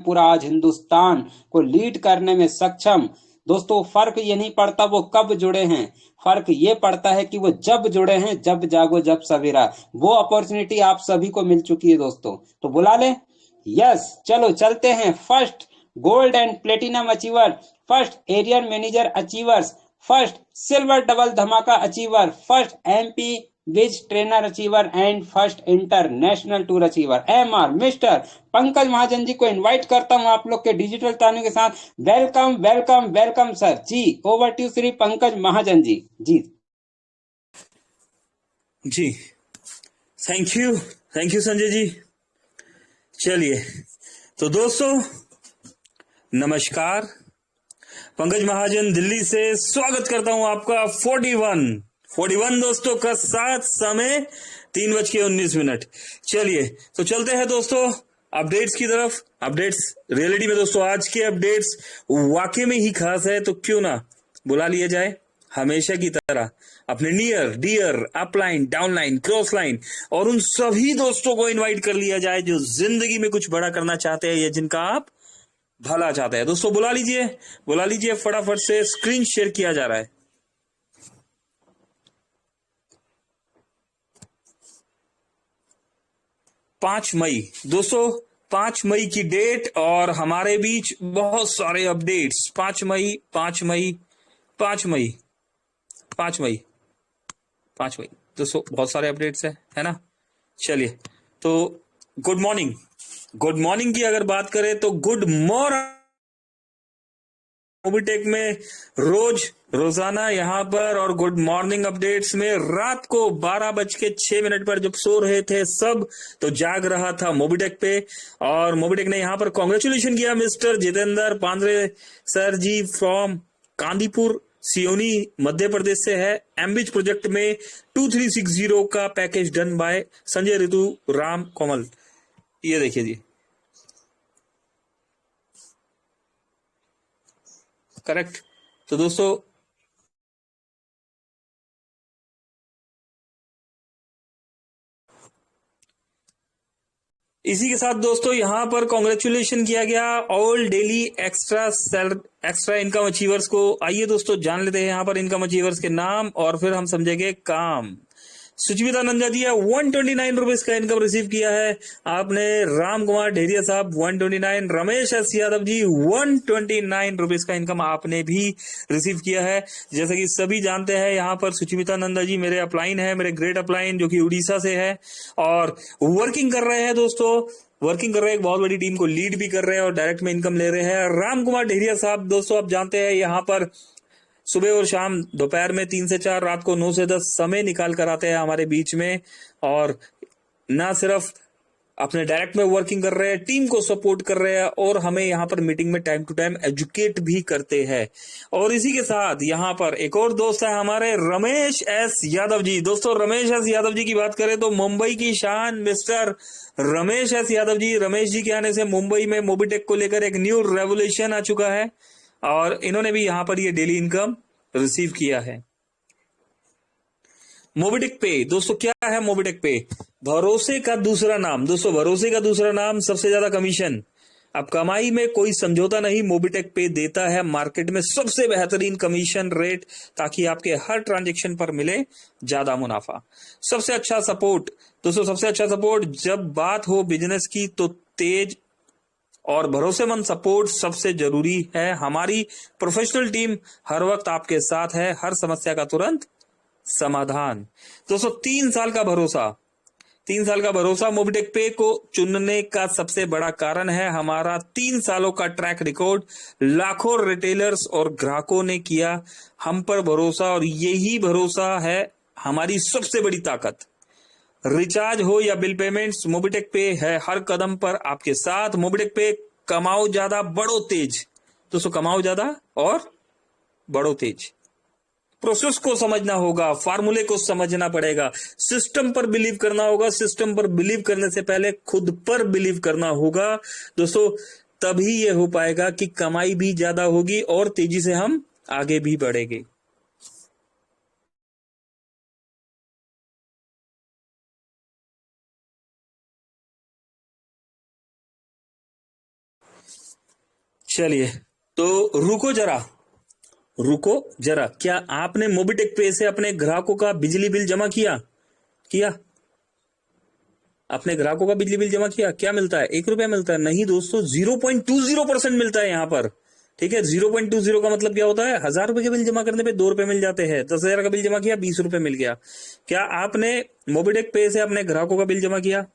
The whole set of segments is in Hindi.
पूरा आज हिंदुस्तान को लीड करने में सक्षम। दोस्तों फर्क ये नहीं पड़ता वो कब जुड़े हैं, फर्क ये पड़ता है कि वो जब जुड़े हैं, जब जागो जब सवेरा। वो अपॉर्चुनिटी आप सभी को मिल चुकी है दोस्तों, तो बुला ले। यस, चलो चलते हैं। First gold and platinum achiever, first area manager achievers, first silver double धमाका achiever, first MP wiz trainer achiever and first international tour achiever MR mister Pankaj Mahajan ji को इनवाइट करता हूं आप लोग के डिजिटल तालियों के साथ। Welcome welcome welcome sir ji. Over to Shri Pankaj Mahajan ji. जी जी थैंक यू संजय जी। चलिए तो दोस्तों नमस्कार, पंकज महाजन दिल्ली से स्वागत करता हूं आपका 41 दोस्तों का साथ समय 3:19। चलिए तो चलते हैं दोस्तों अपडेट्स की तरफ। अपडेट्स रियलिटी में दोस्तों आज के अपडेट्स वाकई में ही खास है, तो क्यों ना बुला लिया जाए हमेशा की तरह अपने near dear upline downline cross line और उन सभी दोस्तों को इनवाइट कर लिया जाए जो जिंदगी में कुछ बड़ा करना चाहते हैं या जिनका आप भला चाहते हैं। दोस्तों बुला लीजिए फटाफट से, स्क्रीन शेयर किया जा रहा है। पांच मई दोस्तों, 5 मई की डेट और हमारे बीच बहुत सारे अपडेट्स। 5 मई 5 मई 5 मई 5 मई 5 मई दोस्तों बहुत सारे अपडेट्स है ना। चलिए तो गुड मॉर्निंग की अगर बात करें तो गुड मॉर्निंग मोबिटेक में रोजाना यहाँ पर, और गुड मॉर्निंग अपडेट्स में रात को 12:06 पर जब सो रहे थे सब तो जाग रहा था मोबिटेक पे। और मोबिटेक ने यहाँ पर कॉन्ग्रेचुलेशन किया mister Jitendra Pandre sir ji from Kandipur Seoni Madhya Pradesh से है। एम्बिज प्रोजेक्ट में 2360 का package done by Sanjay Ritu Ram Komal. ये देखिए जी, करेक्ट। तो दोस्तों इसी के साथ दोस्तों यहां पर कॉन्ग्रेचुलेशन किया गया all daily extra income achievers को। आइए दोस्तों जान लेते हैं यहां पर इनकम अचीवर्स के नाम और फिर हम समझेंगे काम। सुचिमिता नंदा जी 129 रुपीज का इनकम रिसीव किया है आपने। राम कुमार ढेरिया साहब 129। रमेश एस यादव जी 129 रुपीज का इनकम आपने भी रिसीव किया है। जैसे कि सभी जानते हैं यहाँ पर सुचिमिता नंदा जी मेरे अपलाइन है, मेरे ग्रेट अपलाइन जो कि उड़ीसा से है और वर्किंग कर रहे हैं दोस्तों। वर्किंग कर रहे हैं, एक बहुत बड़ी टीम को लीड भी कर रहे हैं और डायरेक्ट में इनकम ले रहे हैं। राम कुमार ढेरिया साहब दोस्तों आप जानते हैं यहाँ पर सुबह और शाम दोपहर में 3 से 4, रात को 9 से 10 समय निकाल कर आते हैं हमारे बीच में और ना सिर्फ अपने डायरेक्ट में वर्किंग कर रहे हैं, टीम को सपोर्ट कर रहे हैं और हमें यहाँ पर मीटिंग में टाइम टू टाइम एजुकेट भी करते हैं। और इसी के साथ यहाँ पर एक और दोस्त है हमारे रमेश एस यादव जी। दोस्तों रमेश एस यादव जी की बात करें तो मुंबई की शान मिस्टर रमेश एस यादव जी। रमेश जी के आने से मुंबई में मोबिटेक को लेकर एक न्यू रेवोल्यूशन आ चुका है और इन्होंने भी यहाँ पर ये डेली इनकम रिसीव किया है। मोबिटेक पे दोस्तों क्या है मोबिटेक पे? भरोसे का दूसरा नाम दोस्तों, भरोसे का दूसरा नाम, सबसे ज्यादा कमीशन। अब कमाई में कोई समझौता नहीं, मोबिटेक पे देता है मार्केट में सबसे बेहतरीन कमीशन रेट ताकि आपके हर ट्रांजेक्शन पर मिले ज्यादा मुनाफा। सबसे अच्छा सपोर्ट दोस्तों, सबसे अच्छा सपोर्ट जब बात हो बिजनेस की तो तेज और भरोसेमंद सपोर्ट सबसे जरूरी है। हमारी प्रोफेशनल टीम हर वक्त आपके साथ है, हर समस्या का तुरंत समाधान। दोस्तों 3 साल का भरोसा मोबिटेक पे को चुनने का सबसे बड़ा कारण है हमारा 3 सालों का ट्रैक रिकॉर्ड। लाखों रिटेलर्स और ग्राहकों ने किया हम पर भरोसा और यही भरोसा है हमारी सबसे बड़ी ताकत। रिचार्ज हो या बिल पेमेंट्स, मोबिटेक पे है हर कदम पर आपके साथ। मोबिटेक पे कमाओ ज्यादा बढ़ो तेज। दोस्तों कमाओ ज्यादा और बढ़ो तेज। प्रोसेस को समझना होगा, फार्मूले को समझना पड़ेगा, सिस्टम पर बिलीव करना होगा। सिस्टम पर बिलीव करने से पहले खुद पर बिलीव करना होगा दोस्तों, तभी यह हो पाएगा कि कमाई भी ज्यादा होगी और तेजी से हम आगे भी बढ़ेंगे। चलिए, तो रुको जरा, क्या आपने मोबिटेक पे से अपने ग्राहकों का बिजली बिल जमा किया? अपने ग्राहकों का बिजली बिल जमा किया? क्या मिलता है? 1 रुपया मिलता है? नहीं दोस्तों, 0.20% मिलता है यहाँ पर। ठीक है, 0.20 का मतलब क्या होता है? 1000 रुपए के बिल जमा करने पे 2 रुपए मिल जाते हैं। 10,000 का बिल जमा किया, 20 रुपए मिल गया। क्या आपने मोबिटेक पे से अपने ग्राहकों का बिल जमा किया?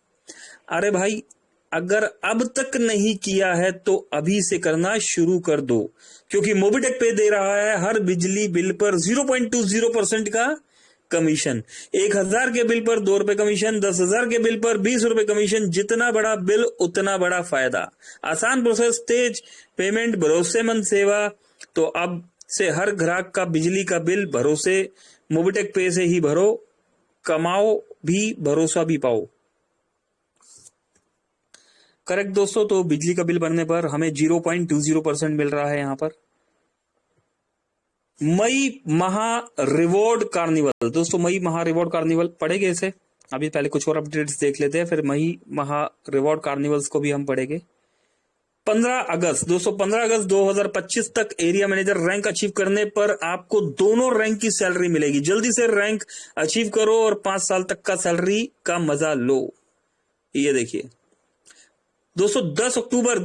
अरे भाई, अगर अब तक नहीं किया है तो अभी से करना शुरू कर दो, क्योंकि मोबिटेक पे दे रहा है हर बिजली बिल पर 0.20% का कमीशन। 1000 के बिल पर 2 रुपए कमीशन, 10,000 के बिल पर 20 रुपए कमीशन। जितना बड़ा बिल उतना बड़ा फायदा। आसान प्रोसेस, तेज पेमेंट, भरोसेमंद सेवा। तो अब से हर ग्राहक का बिजली का बिल भरोसे मोबिटेक पे से ही भरो, कमाओ भी, भरोसा भी पाओ। करेक्ट दोस्तों, तो बिजली का बिल भरने पर हमें 0.20% मिल रहा है यहां पर। मई महा रिवॉर्ड कार्निवल, दोस्तों मई महा रिवॉर्ड कार्निवल पढ़ेंगे इसे। अभी पहले कुछ और अपडेट्स देख लेते हैं, फिर मई महा रिवॉर्ड कार्निवल्स को भी हम पढ़ेंगे। 15 अगस्त दोस्तों, 15 अगस्त 2025 तक एरिया मैनेजर रैंक अचीव करने पर आपको दोनों रैंक की सैलरी मिलेगी। जल्दी से रैंक अचीव करो और 5 साल तक का सैलरी का मजा लो। ये देखिए दोस्तों, 10 अक्टूबर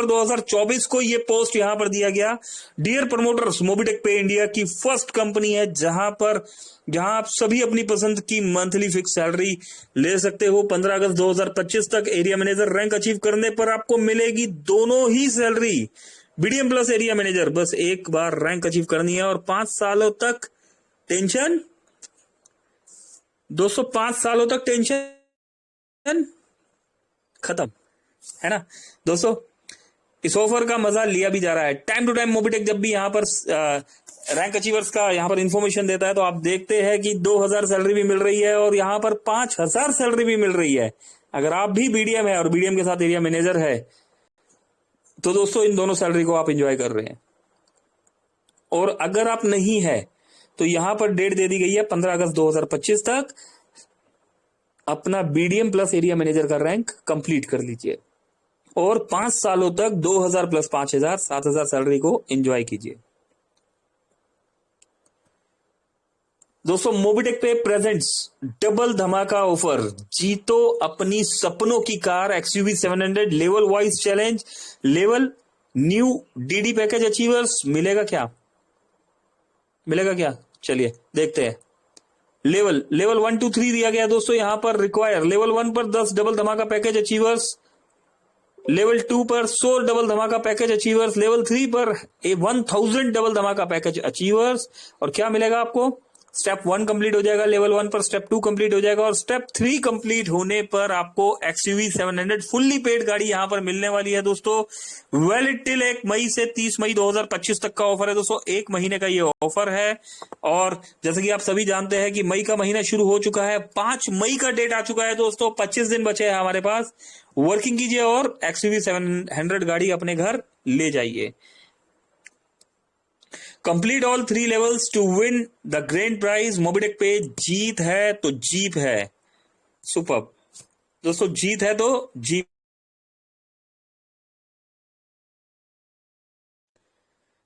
2024 को ये पोस्ट यहां पर दिया गया। डियर प्रमोटर्स, मोबिटेक पे इंडिया की फर्स्ट कंपनी है जहां आप सभी अपनी पसंद की मंथली फिक्स सैलरी ले सकते हो। 15 अगस्त 2025 तक एरिया मैनेजर रैंक अचीव करने पर आपको मिलेगी दोनों ही salary, BDM plus area manager. बस एक बार रैंक अचीव करनी है और 5 सालों तक टेंशन, दोस्तों 5 सालों तक टेंशन खत्म, है ना दोस्तों। इस ऑफर का मजा लिया भी जा रहा है। टाइम टू टाइम मोबिटेक जब भी यहाँ पर रैंक अचीवर्स का यहाँ पर इंफॉर्मेशन देता है तो आप देखते हैं कि 2000 सैलरी भी मिल रही है और यहाँ पर 5000 सैलरी भी मिल रही है। अगर आप भी बीडीएम है और बीडीएम के साथ एरिया मैनेजर है तो दोस्तों इन दोनों सैलरी को आप एंजॉय कर रहे हैं। और अगर आप नहीं है तो यहां पर डेट दे दी गई है 15 अगस्त 2025 तक अपना बीडीएम प्लस एरिया मैनेजर का रैंक कंप्लीट कर लीजिए और 5 सालों तक 2000 प्लस 5000 7000 सैलरी को एंजॉय कीजिए। दोस्तों मोबिटेक पे प्रेजेंट्स डबल धमाका ऑफर। जीतो अपनी सपनों की car XUV 700 level wise challenge, level new DD package achievers. मिलेगा क्या? चलिए देखते हैं। लेवल 1 2 3 दिया गया दोस्तों यहां पर। रिक्वायर लेवल 1 पर 10 डबल धमाका पैकेज अचीवर्स, लेवल 2 पर 100 डबल धमाका पैकेज अचीवर्स, लेवल 3 पर 1000 डबल धमाका पैकेज अचीवर्स। और क्या मिलेगा आपको? स्टेप 1 कंप्लीट हो जाएगा लेवल 1 पर, स्टेप 2 कंप्लीट हो जाएगा और स्टेप 3 कंप्लीट होने पर आपको एक्सयूवी 700 फुल्ली पेड गाड़ी यहां पर मिलने वाली है दोस्तों। वैलिड टिल 1 मई से 30 मई 2025 तक का ऑफर है दोस्तों। 1 महीने का ये ऑफर है और जैसे कि आप सभी जानते हैं कि मई का महीना शुरू हो चुका है। 5 मई का डेट आ चुका है दोस्तों। 25 दिन बचे हैं हमारे पास। वर्किंग कीजिए और एक्सयूवी 700 गाड़ी अपने घर ले जाइए। Complete all 3 levels to win the grand prize. Mobitech पे जीत है तो जीप है। सुपर दोस्तों, जीत है तो जीप।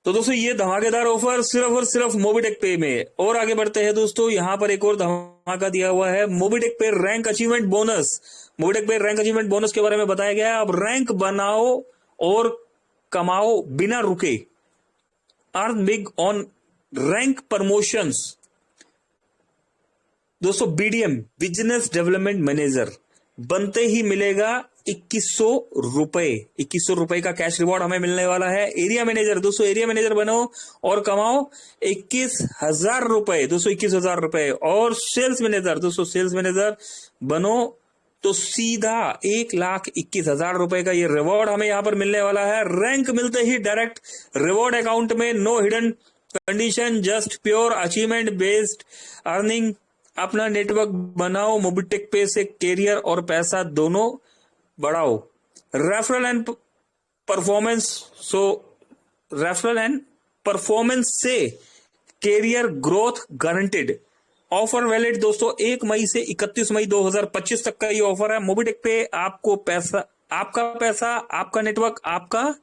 तो दोस्तों ये धमाकेदार ऑफर सिर्फ और सिर्फ मोबिटेक पे में। और आगे बढ़ते हैं दोस्तों, यहां पर एक और धमाका दिया हुआ है, मोबिटेक पे रैंक अचीवमेंट बोनस। मोबिटेक पे रैंक अचीवमेंट बोनस के बारे में बताया गया है। अब रैंक बनाओ और कमाओ बिना रुके। Earn big on rank promotions. दोस्तों बीडीएम बिजनेस डेवलपमेंट मैनेजर बनते ही मिलेगा 2100 रुपए का कैश रिवॉर्ड हमें मिलने वाला है। एरिया मैनेजर दोस्तों, एरिया मैनेजर बनो और कमाओ 21,000 रुपए दोस्तों, 21,000 रुपए। और सेल्स मैनेजर दोस्तों, सेल्स मैनेजर बनो तो सीधा 1,21,000 रुपए का ये रिवॉर्ड हमें यहां पर मिलने वाला है। रैंक मिलते ही डायरेक्ट रिवॉर्ड अकाउंट में, no hidden condition, just pure achievement based earning. अपना नेटवर्क बनाओ, मोबिटेक पे से कैरियर और पैसा दोनों बढ़ाओ। रेफरल एंड परफॉर्मेंस से career growth guaranteed. Offer valid दोस्तों 1 मई से 31 मई 2025 तक का ये ऑफर है। मोबिटेक पे आपको पैसा आपका पैसा, आपका नेटवर्क, आपका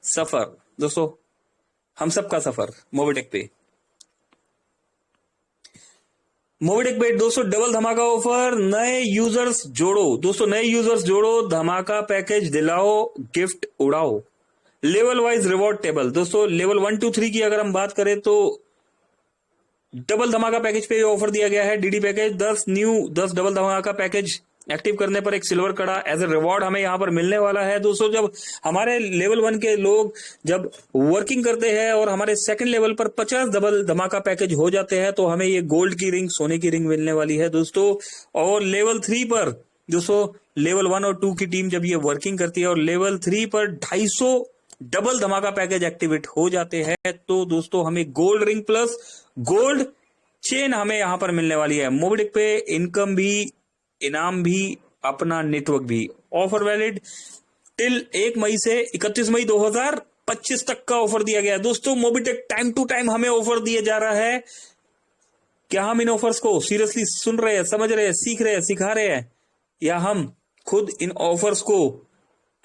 सफर। दोस्तों हम सबका सफर मोबिटेक पे। मोबिटेक पे दोस्तों डबल धमाका ऑफर, नए यूजर्स जोड़ो। दोस्तों नए यूजर्स जोड़ो, धमाका पैकेज दिलाओ, गिफ्ट उड़ाओ। Level wise reward table. दोस्तों लेवल 1 2 3 की अगर हम बात करें तो डबल धमाका पैकेज पे ऑफर दिया गया है। डीडी पैकेज 10 डबल धमाका पैकेज एक्टिव करने पर एक सिल्वर कड़ा एज ए रिवॉर्ड हमें यहां पर मिलने वाला है। दोस्तों जब हमारे लेवल 1 के लोग जब वर्किंग करते हैं और हमारे सेकंड लेवल पर 50 डबल धमाका पैकेज हो जाते हैं तो हमें ये गोल्ड की रिंग, सोने की रिंग मिलने वाली है दोस्तों। और लेवल 3 पर दोस्तों लेवल 1 और 2 की टीम जब ये वर्किंग करती है और लेवल 3 पर 250 डबल धमाका पैकेज एक्टिवेट हो जाते हैं तो दोस्तों हमें gold ring plus gold chain हमें यहां पर मिलने वाली है। मोबिटेक पे इनकम भी, इनाम भी, अपना नेटवर्क भी। ऑफर वैलिड टिल 1 मई से 31 मई 2025 तक का ऑफर दिया गया है। दोस्तों मोबिटेक टाइम टू टाइम हमें ऑफर दिए जा रहा है। क्या हम इन ऑफर्स को सीरियसली सुन रहे हैं, समझ रहे हैं, सीख रहे हैं, सिखा रहे हैं, या हम खुद इन ऑफर्स को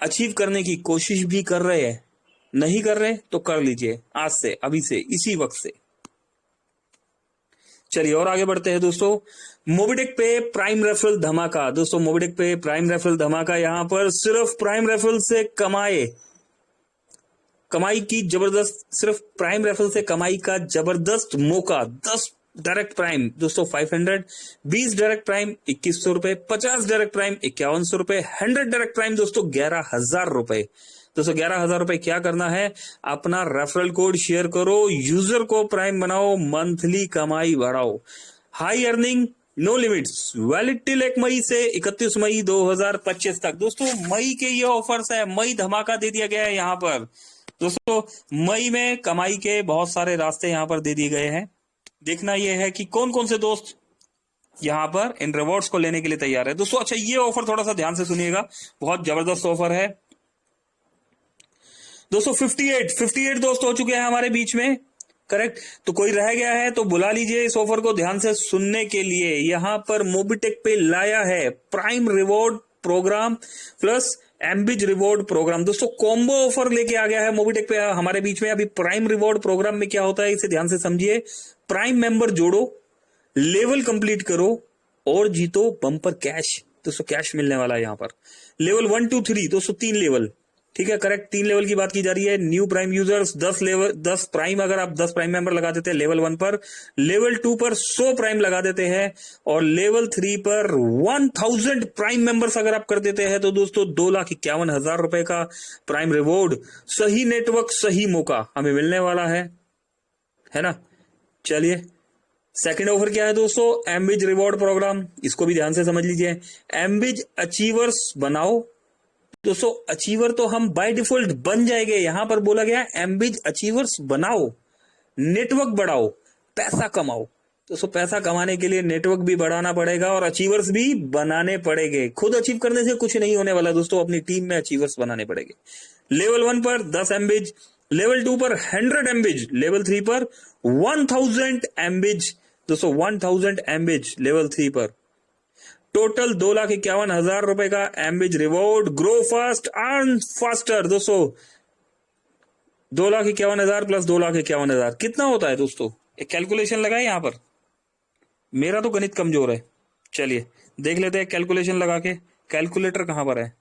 अचीव करने की कोशिश भी कर रहे हैं? नहीं कर रहे तो कर लीजिए आज से, अभी से, इसी वक्त से। चलिए और आगे बढ़ते हैं दोस्तों। मोबिटेक पे प्राइम रेफरल धमाका। दोस्तों मोबिटेक पे प्राइम रेफरल धमाका, यहां पर सिर्फ प्राइम रेफरल से कमाई की जबरदस्त, सिर्फ प्राइम रेफरल से कमाई का जबरदस्त मौका। 10 डायरेक्ट प्राइम दोस्तों 500, 20 डायरेक्ट प्राइम 2100 रुपए, 50 डायरेक्ट प्राइम 5100 रुपए, 100 डायरेक्ट प्राइम दोस्तों 11,000 रुपए। दोस्तों 11,000 रुपए क्या करना है, अपना रेफरल कोड शेयर करो, यूजर को प्राइम बनाओ, मंथली कमाई बढ़ाओ। High earning no limits, valid till 1 मई से 31 मई 2025 तक। दोस्तों मई के ये ऑफर्स है, मई धमाका दे दिया गया है यहाँ पर। दोस्तों मई में कमाई के बहुत सारे रास्ते यहाँ पर दे दिए गए हैं। देखना यह है कि कौन कौन से दोस्त यहाँ पर इन रिवॉर्ड्स को लेने के लिए तैयार है। दोस्तों अच्छा ये ऑफर थोड़ा सा ध्यान से सुनिएगा, बहुत जबरदस्त ऑफर है दोस्तों। 58 दोस्त हो चुके हैं हमारे बीच में, करेक्ट। तो कोई रह गया है तो बुला लीजिए इस ऑफर को ध्यान से सुनने के लिए। यहां पर मोबिटेक पे लाया है prime reward program plus Ambiz reward program. दोस्तों कॉम्बो ऑफर लेके आ गया है मोबिटेक पे हमारे बीच में। अभी प्राइम रिवॉर्ड प्रोग्राम में क्या होता है इसे ध्यान से समझिए। प्राइम मेंबर जोड़ो, लेवल कंप्लीट करो और जीतो बम्पर कैश। दोस्तों कैश मिलने वाला है यहाँ पर। लेवल 1 2 3 दोस्तों 3 लेवल, ठीक है, करेक्ट, 3 लेवल की बात की जा रही है। न्यू प्राइम यूजर्स 10 प्राइम, अगर आप 10 प्राइम मेंबर लगा देते हैं लेवल 1 पर, लेवल 2 पर 100 प्राइम लगा देते हैं और लेवल 3 पर 1000 प्राइम मेंबर्स अगर आप कर देते हैं तो दोस्तों 2,51,000 रुपए का प्राइम रिवॉर्ड, सही नेटवर्क सही मौका हमें मिलने वाला है ना। चलिए सेकंड ऑफर क्या है दोस्तों, एम्बिज रिवॉर्ड प्रोग्राम, इसको भी ध्यान से समझ लीजिए। एम्बिज अचीवर्स बनाओ। दोस्तों अचीवर तो हम बाय डिफॉल्ट बन जाएंगे, यहां पर बोला गया एम्बिज अचीवर्स बनाओ, नेटवर्क बढ़ाओ, पैसा कमाओ। दोस्तों पैसा कमाने के लिए नेटवर्क भी बढ़ाना पड़ेगा और अचीवर्स भी बनाने पड़ेंगे। खुद अचीव करने से कुछ नहीं होने वाला दोस्तों, अपनी टीम में अचीवर्स बनाने पड़ेंगे। लेवल 1 पर 10 एम्बिज, लेवल 2 पर 100 एम्बिज, लेवल 3 पर 1000 एम्बिज। दोस्तों 1000 एम्बिज लेवल 3 पर। टोटल 2,51,000 रुपए का Ambiz reward. Grow fast earn faster. दोस्तों 2,51,000 प्लस 2,51,000 कितना होता है दोस्तों, एक कैलकुलेशन लगाए यहां पर। मेरा तो गणित कमजोर है, चलिए देख लेते हैं कैलकुलेशन लगा के। कैलकुलेटर कहां पर है,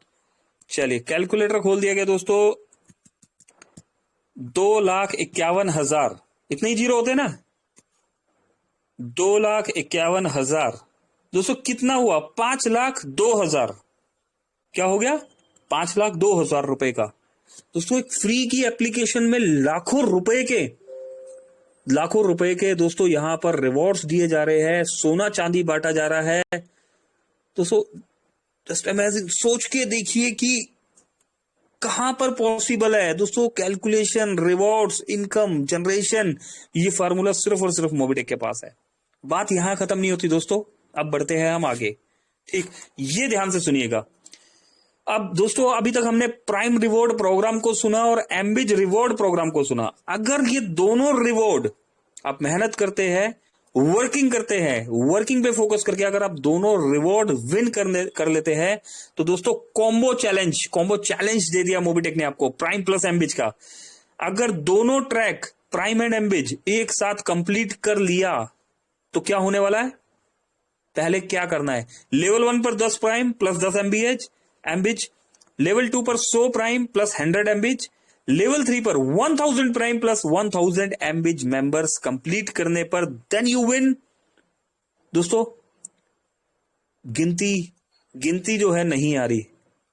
चलिए कैलकुलेटर खोल दिया गया दोस्तों। 2,51,000 इतने ही जीरो होते हैं ना, 2,51,000 दोस्तों कितना हुआ, 5,02,000। क्या हो गया, 5,02,000 रुपए का। दोस्तों एक फ्री की एप्लीकेशन में लाखों रुपए के दोस्तों यहां पर रिवॉर्ड्स दिए जा रहे हैं, सोना चांदी बांटा जा रहा है। दोस्तों जस्ट इमेजिन, सोच के देखिए कि कहां पर पॉसिबल है दोस्तों। कैलकुलेशन, रिवॉर्ड्स, इनकम जनरेशन, ये फार्मूला सिर्फ और सिर्फ मोबिटेक के पास है। बात यहां खत्म नहीं होती दोस्तों, अब बढ़ते हैं हम आगे, ठीक, ये ध्यान से सुनिएगा। अब दोस्तों अभी तक हमने प्राइम रिवॉर्ड प्रोग्राम को सुना और एम्बिज रिवॉर्ड प्रोग्राम को सुना। अगर ये दोनों रिवॉर्ड आप मेहनत करते हैं वर्किंग करते हैं, वर्किंग पे फोकस करके अगर आप दोनों रिवॉर्ड विन कर लेते हैं तो दोस्तों कॉम्बो चैलेंज दे दिया मोबिटेक ने आपको प्राइम प्लस एमबिज का। अगर दोनों ट्रैक प्राइम एंड एमबिज एक साथ कंप्लीट कर लिया तो क्या होने वाला है, पहले क्या करना है, लेवल 1 पर 10 प्राइम प्लस 10 एमबिज, लेवल 2 पर 100 प्राइम प्लस 100 एमबिज, लेवल 3 पर 1000 प्राइम प्लस 1000 एमबिज मेंबर्स कंप्लीट करने पर देन यू विन। दोस्तों गिनती जो है नहीं आ रही,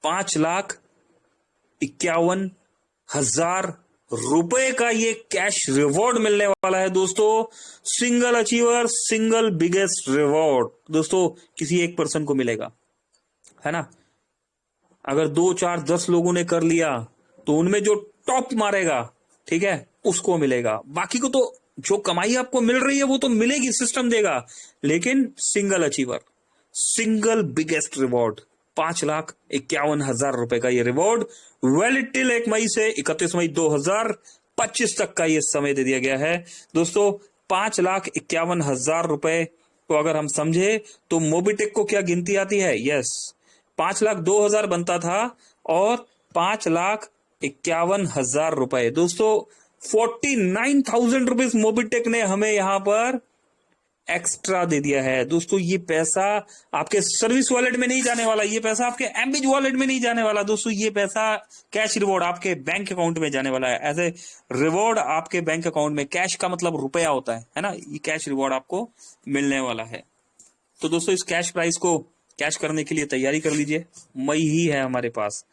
5,51,000 रुपए का ये कैश रिवॉर्ड मिलने वाला है दोस्तों। Single achiever, single biggest reward दोस्तों किसी एक पर्सन को मिलेगा, है ना। अगर 2, 4, 10 लोगों ने कर लिया तो उनमें जो टॉप मारेगा, ठीक है, उसको मिलेगा। बाकी को तो जो कमाई आपको मिल रही है वो तो मिलेगी, सिस्टम देगा, लेकिन single achiever, single biggest reward 5,51,000 रुपए का ये रिवॉर्ड वैलिड टिल 1 मई से 31 मई 2025 तक का ये समय दे दिया गया है दोस्तों। 5,51,000 रुपए को अगर हम समझे तो मोबिटेक को क्या गिनती आती है, यस 5,02,000 बनता था और 5,51,000 रुपए दोस्तों 49,000 रुपीज मोबिटेक ने हमें यहां पर एक्स्ट्रा दे दिया है दोस्तों। ये पैसा आपके सर्विस वॉलेट में नहीं जाने वाला, ये पैसा आपके एमबिज वॉलेट में नहीं जाने वाला दोस्तों, ये पैसा कैश रिवॉर्ड आपके बैंक अकाउंट में जाने वाला है। एज ए रिवॉर्ड आपके बैंक अकाउंट में, कैश का मतलब रुपया होता है ना, ये कैश रिवॉर्ड आपको मिलने वाला है। तो दोस्तों इस कैश प्राइस को कैश करने के लिए तैयारी कर लीजिए, मई ही है हमारे पास।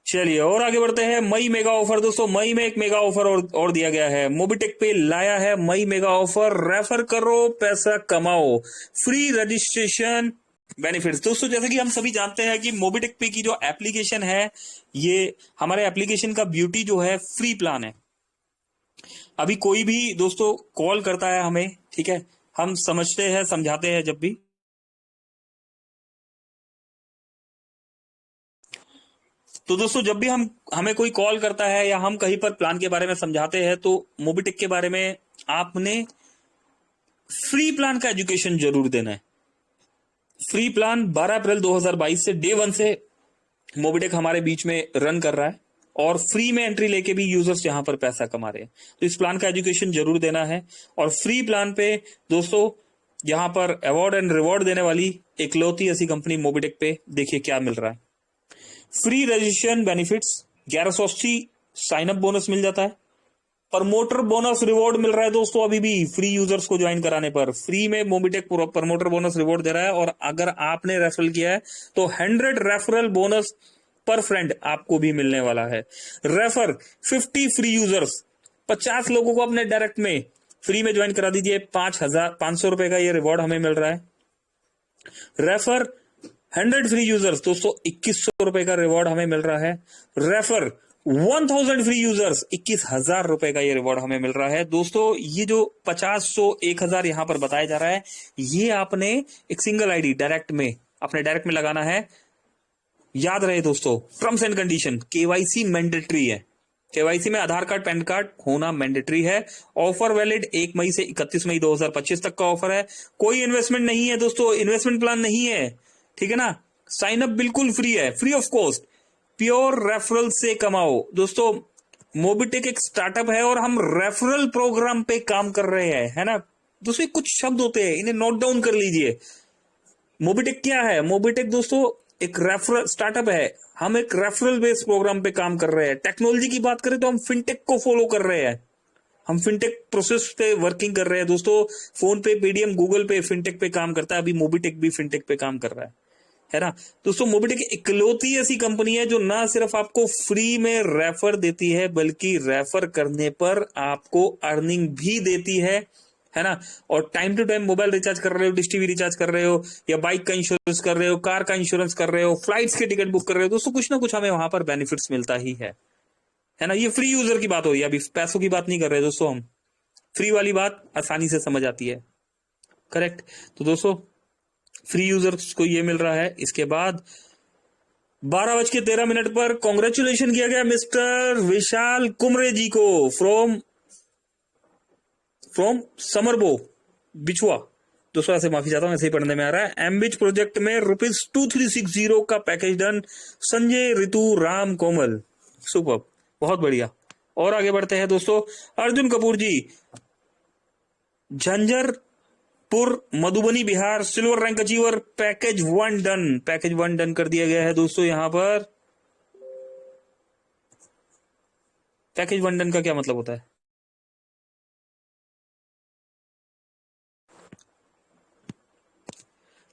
चलिए और आगे बढ़ते हैं। मई मेगा ऑफर दोस्तों, मई में एक मेगा ऑफर और दिया गया है, मोबिटेक पे लाया है मई मेगा ऑफर, रेफर करो पैसा कमाओ, फ्री रजिस्ट्रेशन बेनिफिट्स। दोस्तों जैसे कि हम सभी जानते हैं कि मोबिटेक पे की जो एप्लीकेशन है, ये हमारे एप्लीकेशन का ब्यूटी जो है फ्री प्लान है। अभी कोई भी दोस्तों कॉल करता है हमें, ठीक है, हम समझते हैं, समझाते हैं जब भी, तो दोस्तों जब भी हमें कोई कॉल करता है या हम कहीं पर प्लान के बारे में समझाते हैं तो मोबिटेक के बारे में आपने फ्री प्लान का एजुकेशन जरूर देना है। फ्री प्लान 12 अप्रैल 2022 से डे 1 से मोबिटेक हमारे बीच में रन कर रहा है और फ्री में एंट्री लेके भी यूजर्स यहां पर पैसा कमा रहे हैं, तो इस प्लान का एजुकेशन जरूर देना है। और फ्री प्लान पे दोस्तों यहां पर अवार्ड एंड रिवॉर्ड देने वाली इकलौती ऐसी कंपनी मोबिटेक पे, देखिए क्या मिल रहा है। Free registration benefits 1180 sign up bonus मिल जाता है, प्रमोटर बोनस रिवॉर्ड मिल रहा है दोस्तों अभी भी फ्री यूजर्स को ज्वाइन कराने पर, फ्री में मोबिटेक प्रमोटर बोनस रिवॉर्ड दे रहा है। और अगर आपने रेफरल किया है तो 100 रेफरल बोनस पर फ्रेंड आपको भी मिलने वाला है। रेफर 50 फ्री यूजर्स, 50 लोगों को अपने डायरेक्ट में फ्री में ज्वाइन करा दीजिए, 5,500 रुपए का ये रिवॉर्ड हमें मिल रहा है। रेफर 100 फ्री यूजर्स दोस्तों 2,100 रुपए का रिवॉर्ड हमें मिल रहा है। रेफर 1000 फ्री यूजर्स 21,000 रुपए का ये रिवॉर्ड हमें मिल रहा है दोस्तों। ये जो 50, 100, 1,000 यहां पर बताया जा रहा है, ये आपने एक सिंगल आईडी डायरेक्ट में, अपने डायरेक्ट में लगाना है। याद रहे दोस्तों, terms and condition, KYC mandatory है, केवाईसी में आधार कार्ड पैन कार्ड होना मैंडेटरी है। ऑफर वैलिड 1 मई से 31 मई 2025 तक का ऑफर है। कोई इन्वेस्टमेंट नहीं है दोस्तों, इन्वेस्टमेंट प्लान नहीं है, ठीक है ना। साइन अप बिल्कुल फ्री है, free of cost, pure referral से कमाओ दोस्तों। मोबिटेक एक स्टार्टअप है और हम रेफरल प्रोग्राम पे काम कर रहे हैं, है ना दोस्तों। कुछ शब्द होते हैं, इन्हें नोट डाउन कर लीजिए। मोबिटेक क्या है, मोबिटेक दोस्तों एक रेफरल स्टार्टअप है, हम एक रेफरल बेस्ड प्रोग्राम पे काम कर रहे हैं। टेक्नोलॉजी की बात करें तो हम फिनटेक को फॉलो कर रहे हैं, हम फिनटेक प्रोसेस पे वर्किंग कर रहे हैं दोस्तों। फोन पे, पेटीएम, गूगल पे फिनटेक पे काम करता है, अभी मोबिटेक भी फिनटेक पे काम कर रहा है ना दोस्तों। मोबिटेक इकलौती ऐसी कंपनी है जो ना सिर्फ आपको फ्री में रेफर देती है, बल्कि रेफर करने पर आपको अर्निंग भी देती है ना। और time to time mobile recharge कर रहे हो, डिश टीवी रिचार्ज कर रहे हो, या बाइक का इंश्योरेंस कर रहे हो, कार का इंश्योरेंस कर रहे हो, फ्लाइट्स के टिकट बुक कर रहे हो दोस्तों, कुछ ना कुछ हमें वहां पर बेनिफिट्स मिलता ही है ना। ये फ्री यूजर की बात हो रही है, अभी पैसों की बात नहीं कर रहे दोस्तों हम, फ्री वाली बात आसानी से समझ आती है, करेक्ट। तो दोस्तों फ्री यूजर्स को ये मिल रहा है। इसके बाद 12:13 पर कॉन्ग्रेचुलेशन किया गया मिस्टर विशाल कुमरे जी को फ्रॉम समरबो, बिछुआ, दोस्तों ऐसे माफी चाहता हूं, ऐसे ही पढ़ने में आ रहा है। एम्बिच प्रोजेक्ट में ₹2360 का package done, Sanjay, Ritu, Ram, Komal. Super, बहुत बढ़िया। और आगे बढ़ते हैं दोस्तों। Arjun Kapoor ji, Jhanjharpur, Madhubani, Bihar, silver rank achiever, package 1 done. Package 1 done कर दिया गया है दोस्तों। यहां पर पैकेज 1 डन का क्या मतलब होता है?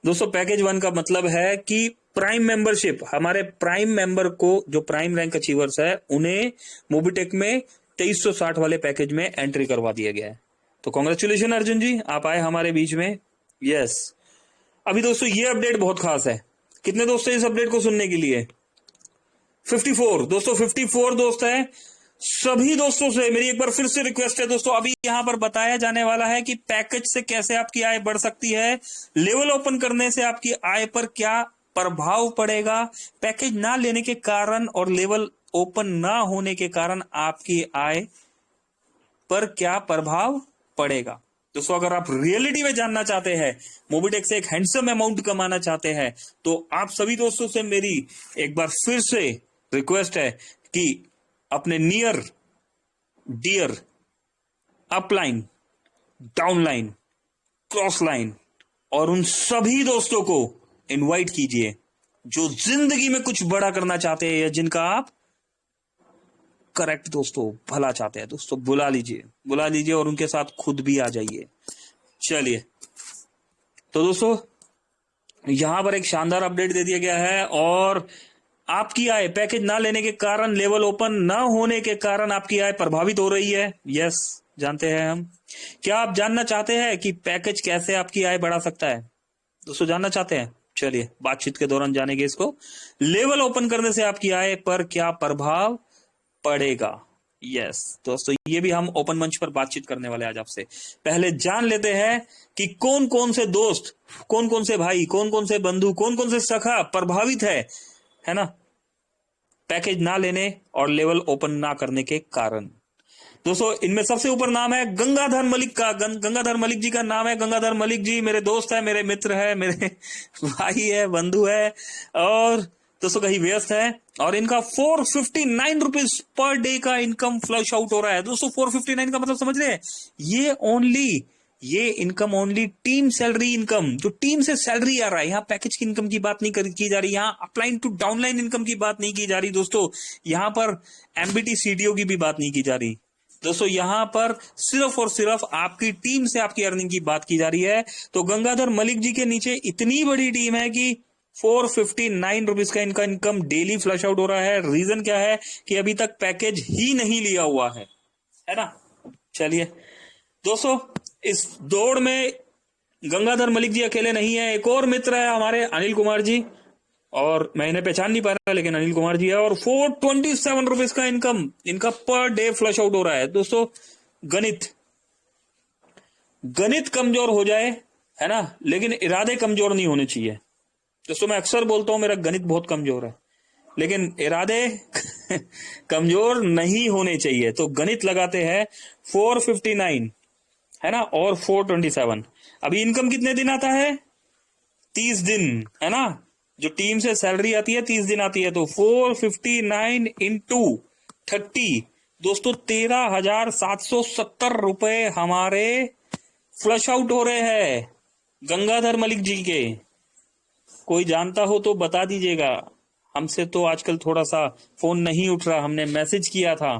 दोस्तों पैकेज 1 का मतलब है कि प्राइम मेंबरशिप, हमारे प्राइम मेंबर को, जो प्राइम रैंक अचीवर्स है, उन्हें मोबिटेक में 2360 वाले पैकेज में एंट्री करवा दिया गया है। तो कॉन्ग्रेचुलेशन अर्जुन जी, आप आए हमारे बीच में। यस, अभी दोस्तों ये अपडेट बहुत खास है। कितने दोस्त हैं इस अपडेट को सुनने के लिए? 54 दोस्तों, 54 दोस्त है। सभी दोस्तों से मेरी एक बार फिर से रिक्वेस्ट है दोस्तों, अभी यहां पर बताया जाने वाला है कि पैकेज से कैसे आपकी आय बढ़ सकती है, लेवल ओपन करने से आपकी आय पर क्या प्रभाव पड़ेगा, पैकेज ना लेने के कारण और लेवल ओपन ना होने के कारण आपकी आय पर क्या प्रभाव पड़ेगा। दोस्तों अगर आप रियलिटी में जानना चाहते हैं, मोबिटेक से एक हैंडसम अमाउंट कमाना चाहते हैं, तो आप सभी दोस्तों से मेरी एक बार फिर से रिक्वेस्ट है कि अपने near dear upline, downline, cross line और उन सभी दोस्तों को इनवाइट कीजिए जो जिंदगी में कुछ बड़ा करना चाहते हैं या जिनका आप करेक्ट दोस्तों भला चाहते हैं। दोस्तों बुला लीजिए और उनके साथ खुद भी आ जाइए। चलिए, तो दोस्तों यहां पर एक शानदार अपडेट दे दिया गया है, और आपकी आय पैकेज ना लेने के कारण, लेवल ओपन ना होने के कारण आपकी आय प्रभावित हो रही है। यस, जानते हैं हम। क्या आप जानना चाहते हैं कि पैकेज कैसे आपकी आय बढ़ा सकता है? दोस्तों जानना चाहते हैं? चलिए बातचीत के दौरान जानेंगे इसको। लेवल ओपन करने से आपकी आय पर क्या प्रभाव पड़ेगा। यस दोस्तों, ये भी हम ओपन मंच पर बातचीत करने वाले आज आपसे। पहले जान लेते हैं कि कौन कौन से दोस्त, कौन कौन से भाई, कौन कौन से बंधु, कौन कौन से सखा प्रभावित है ना, पैकेज ना लेने और लेवल ओपन ना करने के कारण। दोस्तों इनमें सबसे ऊपर नाम है गंगाधर मलिक का। गंगाधर मलिक जी का नाम है। गंगाधर मलिक जी मेरे दोस्त है, मेरे मित्र है, मेरे भाई है, बंधु है, और दोस्तों कहीं व्यस्त है, और इनका 459 रुपीज पर डे का इनकम फ्लश आउट हो रहा है। दोस्तों 459 का मतलब समझ रहे हैं? ये income only team salary income, जो टीम से सैलरी आ रहा है। यहाँ पैकेज की इनकम की बात नहीं की जा रही, यहाँ अपलाइन टू डाउनलाइन इनकम की बात नहीं की जा रही दोस्तों, यहाँ पर एमबीटी सीडीओ की भी बात नहीं की जा रही दोस्तों, यहाँ पर सिर्फ और सिर्फ आपकी टीम से आपकी अर्निंग की बात की जा रही है। तो गंगाधर मलिक जी के नीचे इतनी बड़ी टीम है कि 459 रुपीज का इनका इनकम डेली फ्लश आउट हो रहा है। रीजन क्या है कि अभी तक पैकेज ही नहीं लिया हुआ है ना। चलिए दोस्तों, इस दौड़ में गंगाधर मलिक जी अकेले नहीं है, एक और मित्र है हमारे, अनिल कुमार जी, और मैं इन्हें पहचान नहीं पा रहा लेकिन अनिल कुमार जी है, और 427 रुपीज का इनकम इनका पर डे फ्लश आउट हो रहा है। दोस्तों गणित कमजोर हो जाए, है ना, लेकिन इरादे कमजोर नहीं होने चाहिए। दोस्तों मैं अक्सर बोलता हूं मेरा गणित बहुत कमजोर है, लेकिन इरादे कमजोर नहीं होने चाहिए। तो गणित लगाते हैं 459, है ना, और 427। अभी इनकम कितने दिन आता है? 30 दिन, है ना, जो टीम से सैलरी आती है 30 दिन आती है। तो 459 इंटू 30 दोस्तों 13,770 रुपए हमारे फ्लश आउट हो रहे हैं गंगाधर मलिक जी के। कोई जानता हो तो बता दीजिएगा। हमसे तो आजकल थोड़ा सा फोन नहीं उठ रहा, हमने मैसेज किया था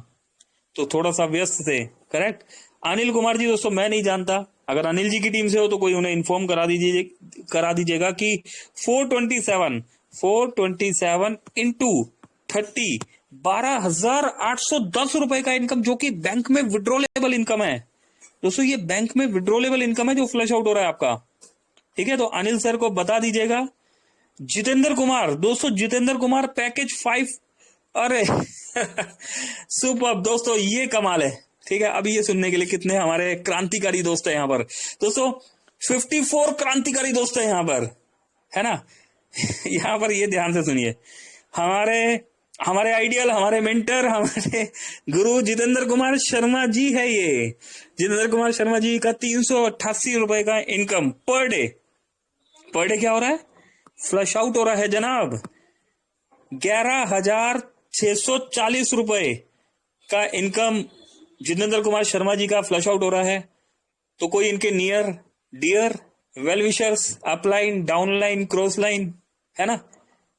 तो थोड़ा सा व्यस्त थे। करेक्ट। अनिल कुमार जी दोस्तों मैं नहीं जानता, अगर अनिल जी की टीम से हो तो कोई उन्हें इन्फॉर्म करा दीजिएगा कि 427 इंटू 30 12,810 रुपए का इनकम, जो कि बैंक में विड्रॉलेबल इनकम है। दोस्तों ये बैंक में विड्रॉलेबल इनकम है जो फ्लश आउट हो रहा है आपका। ठीक है, तो अनिल सर को बता दीजिएगा। जितेंद्र कुमार, दोस्तों जितेंद्र कुमार पैकेज 5, अरे सुपर दोस्तों, ये कमाल है। ठीक है, अभी ये सुनने के लिए कितने हमारे क्रांतिकारी दोस्त हैं यहाँ पर। दोस्तों 54 क्रांतिकारी दोस्त हैं यहाँ पर, है ना। यहाँ पर ये ध्यान से सुनिए, हमारे हमारे आइडियल, हमारे मेंटर, हमारे गुरु जितेंद्र कुमार शर्मा जी है ये। जितेंद्र कुमार शर्मा जी का 388 रुपए का income per day. Per day क्या हो रहा है? फ्लश आउट हो रहा है जनाब। 11,640 रुपए का इनकम जितेंद्र कुमार शर्मा जी का फ्लश आउट हो रहा है। तो कोई इनके near dear well wishers, upline, downline, cross line है ना,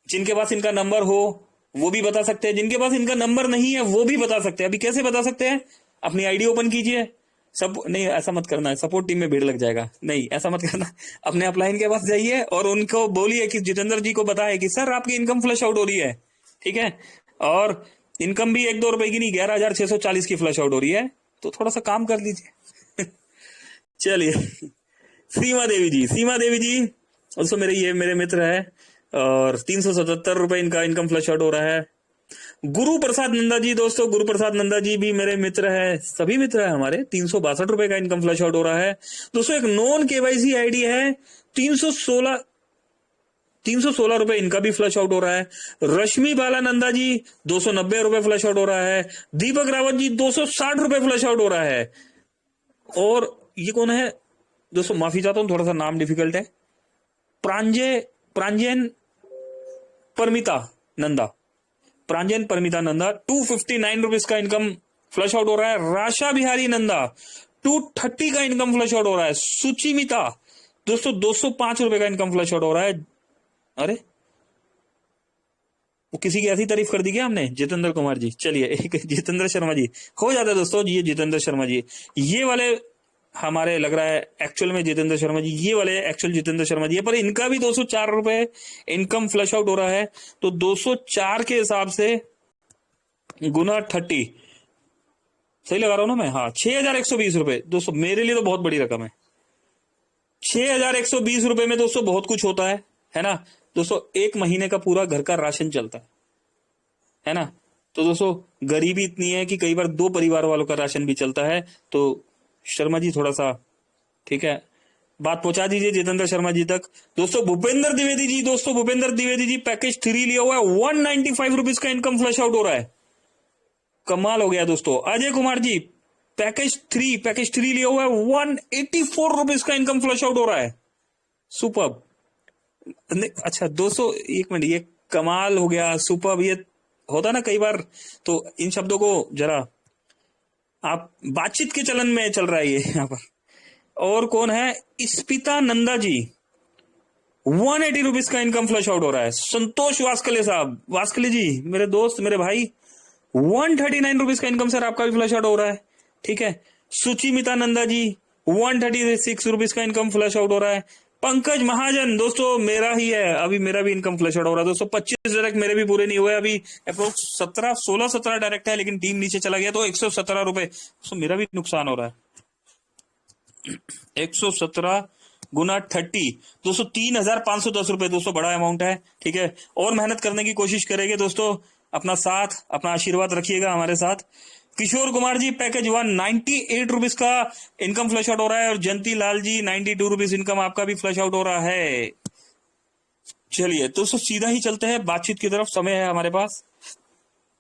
जिनके पास इनका नंबर हो वो भी बता सकते हैं, जिनके पास इनका नंबर नहीं है वो भी बता सकते हैं। अभी कैसे बता सकते हैं? अपनी आईडी ओपन कीजिए। सब नहीं, ऐसा मत करना है, सपोर्ट टीम में भीड़ लग जाएगा। नहीं, ऐसा मत करना। अपने अपलाइन के पास जाइए और उनको बोलिए कि जितेंद्र जी को बताए कि सर आपकी इनकम फ्लश आउट हो रही है, ठीक है, और इनकम भी 1-2 रुपए की नहीं, 11,640 की फ्लश आउट हो रही है, तो थोड़ा सा काम कर लीजिए। चलिए, सीमा देवी जी, सीमा देवी जी उसको मेरे मित्र है, और 377 रुपए इनका इनकम फ्लश आउट हो रहा है। गुरु प्रसाद नंदा जी, दोस्तों गुरु प्रसाद नंदा जी भी मेरे मित्र है, सभी मित्र है हमारे। 362 रुपए का इनकम फ्लश आउट हो रहा है। दोस्तों एक नॉन केवाईसी आईडी है, 316 रुपए इनका भी फ्लश आउट हो रहा है। रश्मि बाला नंदा जी 290 रुपए फ्लश आउट हो रहा है। दीपक रावत जी 260 रुपए फ्लश आउट हो रहा है। और ये कौन है दोस्तों? माफी चाहता हूं, थोड़ा सा नाम डिफिकल्ट है। प्रांजन परमिता नंदा, प्रांजन परमिता नंदा 259 रुपीज का इनकम फ्लश आउट हो रहा है। राशा बिहारी नंदा 230 का इनकम फ्लश आउट हो रहा है। सुचिमिता दोस्तों 205 रुपए का इनकम फ्लश आउट हो रहा है। अरे वो किसी की ऐसी तारीफ कर दी क्या हमने? जितेंद्र कुमार जी, चलिए एक जितेंद्र शर्मा जी हो जाता है दोस्तों। ये जितेंद्र शर्मा जी, ये वाले हमारे लग रहा है एक्चुअल में जितेंद्र शर्मा जी, ये वाले एक्चुअल जितेंद्र शर्मा जी है, पर इनका भी 204 रुपए इनकम फ्लश आउट हो रहा है। तो 204 के हिसाब से गुना 30, सही लगा रहा हूं ना मैं? हाँ, 6,120 रुपए। दोस्तों मेरे लिए तो बहुत बड़ी रकम है। 6,120 रुपए में दोस्तों बहुत कुछ होता है ना दोस्तों? एक महीने का पूरा घर का राशन चलता है ना? तो दोस्तों गरीबी इतनी है कि कई बार 2 परिवार वालों का राशन भी चलता है। तो शर्मा जी थोड़ा सा, ठीक है, बात पहुंचा दीजिए जितेंद्र शर्मा जी तक। दोस्तों भूपेंद्र द्विवेदी जी, दोस्तों भूपेंद्र द्विवेदी जी पैकेज 3 लिया हुआ है, 195 रुपीज का इनकम फ्लश आउट हो रहा है। कमाल हो गया दोस्तों। अजय कुमार जी पैकेज 3 लिया हुआ है, 184 रुपीज का इनकम फ्लश आउट हो रहा है। सुपर। अच्छा दोस्तों एक मिनट, ये कमाल हो गया, सुपर, ये होता ना कई बार, तो इन शब्दों को जरा आप बातचीत के चलन में चल रहा है ये यहाँ पर। और कौन है? स्पिता नंदा जी 180 रुपीज का इनकम फ्लश आउट हो रहा है। संतोष वास्कले साहब, वास्कले जी मेरे दोस्त, मेरे भाई, 139 रुपीज का इनकम सर आपका भी फ्लश आउट हो रहा है, ठीक है। सुचिमिता नंदा जी 136 रुपीज का इनकम फ्लश आउट हो रहा है। पंकज महाजन दोस्तों मेरा ही है, अभी मेरा भी इनकम फ्लश आउट हो रहा है दोस्तों। 25 डायरेक्ट मेरे भी पूरे नहीं हुए अभी, अप्रोक्स 16-17 डायरेक्ट है, लेकिन टीम नीचे चला गया तो 117 रुपए। तो मेरा भी नुकसान हो रहा है। 117 गुना 30 दोस्तों 3,510 रुपए दोस्तों, बड़ा अमाउंट है, ठीक है। और मेहनत करने की कोशिश करेंगे दोस्तों, अपना साथ, अपना आशीर्वाद रखिएगा हमारे साथ। किशोर कुमार जी पैकेज 198 रुपीज का इनकम फ्लश आउट हो रहा है। और जयंती लाल जी 92 रुपीज इनकम आपका भी फ्लश आउट हो रहा है। चलिए दोस्तों सीधा ही चलते हैं बातचीत की तरफ, समय है हमारे पास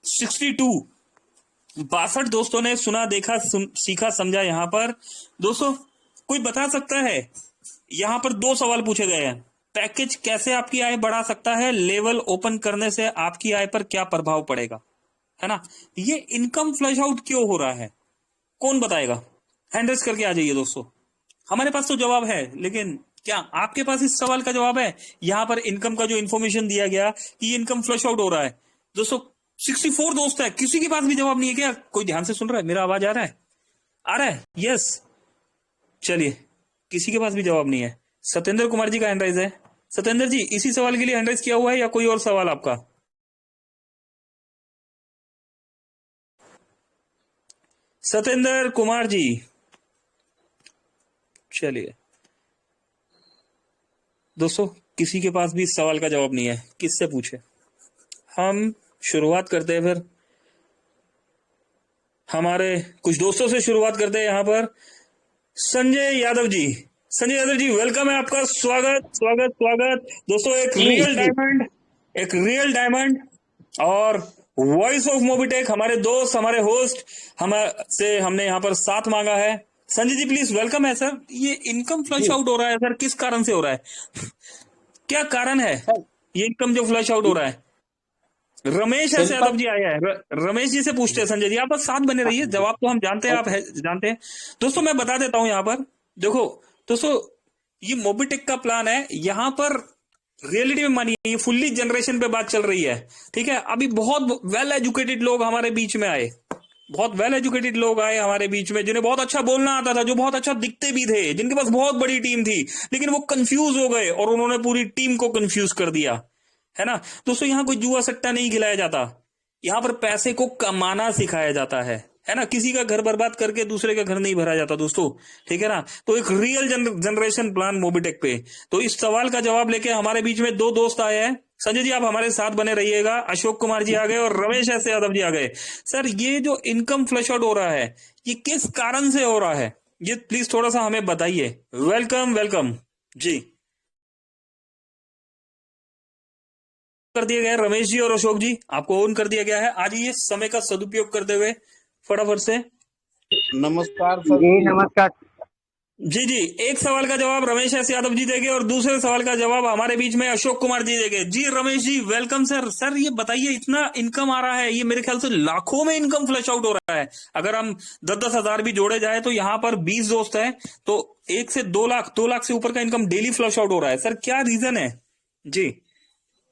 62 दोस्तों ने सुना, देखा, सीखा, समझा। यहाँ पर दोस्तों कोई बता सकता है, यहाँ पर 2 सवाल पूछे गए हैं। पैकेज कैसे आपकी आय बढ़ा सकता है? लेवल ओपन करने से आपकी आय पर क्या प्रभाव पड़ेगा, है ना? ये इनकम फ्लश आउट क्यों हो रहा है, कौन बताएगा? हैंड रेस करके आ जाइए दोस्तों। हमारे पास तो जवाब है, लेकिन क्या आपके पास इस सवाल का जवाब है? यहां पर इनकम का जो इन्फॉर्मेशन दिया गया कि ये इनकम फ्लश आउट हो रहा है दोस्तों, 64 दोस्त है, किसी के पास भी जवाब नहीं है क्या? कोई ध्यान से सुन रहा है? मेरा आवाज आ रहा है? आ रहा है? यस। चलिए, किसी के पास भी जवाब नहीं है। सत्येंद्र कुमार जी का हैंड राइज है। सत्येंद्र जी इसी सवाल के लिए हैंड राइज किया हुआ है या कोई और सवाल आपका? सत्येंद्र कुमार जी, चलिए दोस्तों किसी के पास भी इस सवाल का जवाब नहीं है, किससे पूछे? हम शुरुआत करते हैं, फिर हमारे कुछ दोस्तों से शुरुआत करते हैं। यहाँ पर संजय यादव जी, संजय यादव जी वेलकम है आपका, स्वागत स्वागत स्वागत दोस्तों। एक रियल डायमंड और वॉइस ऑफ मोबीटेक, हमारे दोस्त, हमारे होस्ट हमने यहाँ पर साथ मांगा है। संजय जी प्लीज वेलकम है सर। ये इनकम फ्लश जी आउट हो रहा है सर, किस कारण से हो रहा है? क्या कारण है सर। ये इनकम जो फ्लश आउट हो रहा है? रमेश ऐसे सिंपल। यादव जी आए हैं, रमेश जी से पूछते हैं। संजय जी आप बस साथ बने हाँ रहिए, जी। जवाब तो हम जानते हैं, आप ओके। जानते हैं। दोस्तों मैं बता देता हूं यहाँ पर, देखो दोस्तों, ये मोबीटेक का प्लान है। यहाँ पर रियलिटी में मानिए ये फुल्ली जनरेशन पे बात चल रही है, ठीक है। अभी बहुत वेल एजुकेटेड लोग हमारे बीच में आए, बहुत वेल एजुकेटेड लोग आए हमारे बीच में, जिन्हें बहुत अच्छा बोलना आता था, जो बहुत अच्छा दिखते भी थे, जिनके पास बहुत बड़ी टीम थी, लेकिन वो कंफ्यूज हो गए और उन्होंने पूरी टीम को कंफ्यूज कर दिया, है ना। दोस्तों यहाँ कोई जुआ सट्टा नहीं खिलाया जाता, यहाँ पर पैसे को कमाना सिखाया जाता है ना। किसी का घर बर्बाद करके दूसरे का घर नहीं भरा जाता दोस्तों, ठीक है ना। तो एक रियल जनरेशन प्लान मोबीटेक पे। तो इस सवाल का जवाब लेके हमारे बीच में दो दोस्त आए हैं। संजय जी आप हमारे साथ बने रहिएगा। अशोक कुमार जी आ गए और रमेश ऐसे यादव जी आ गए। सर ये जो इनकम फ्लश आउट हो रहा है, ये किस कारण से हो रहा है, ये प्लीज थोड़ा सा हमें बताइए। वेलकम वेलकम जी। कर दिए गए रमेश जी और अशोक जी, आपको ऑन कर दिया गया है। आज ये समय का सदुपयोग करते हुए फटाफट से। नमस्कार सर जी जी। नमस्कार। जी जी, एक सवाल का जवाब रमेश एस यादव जी देंगे और दूसरे सवाल का जवाब हमारे बीच में अशोक कुमार जी देंगे। जी Ramesh ji welcome sir. Sir ये बताइए, इतना इनकम आ रहा है, ये मेरे ख्याल से लाखों में इनकम फ्लश आउट हो रहा है। अगर हम 10-10 हजार भी जोड़े जाए तो यहाँ पर 20 दोस्त हैं, तो 1 से 2 लाख, 2 लाख से ऊपर का इनकम डेली फ्लश आउट हो रहा है। सर क्या रीजन है जी?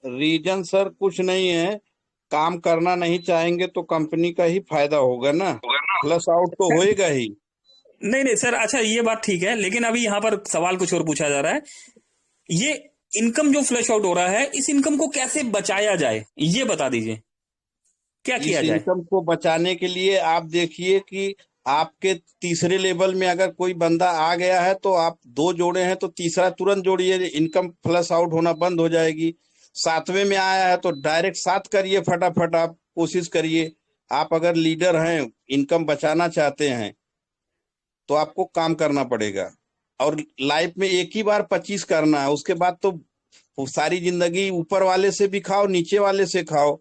रीजन सर कुछ नहीं है, काम करना नहीं चाहेंगे तो कंपनी का ही फायदा होगा ना, प्लस आउट तो सर होएगा ही। नहीं नहीं सर, अच्छा ये बात ठीक है, लेकिन अभी यहाँ पर सवाल कुछ और पूछा जा रहा है। ये इनकम जो फ्लश आउट हो रहा है, इस इनकम को कैसे बचाया जाए, ये बता दीजिए, क्या इस किया जाए? इनकम को बचाने के लिए आप देखिए कि आपके तीसरे लेवल में अगर कोई बंदा आ गया है तो आप 2 जोड़े हैं तो तीसरा तुरंत जोड़िए, इनकम प्लस आउट होना बंद हो जाएगी। 7वें में आया है तो डायरेक्ट 7 करिए, फटाफट आप कोशिश करिए। आप अगर लीडर हैं, इनकम बचाना चाहते हैं तो आपको काम करना पड़ेगा। और लाइफ में एक ही बार 25 करना है, उसके बाद तो सारी जिंदगी ऊपर वाले से भी खाओ, नीचे वाले से खाओ।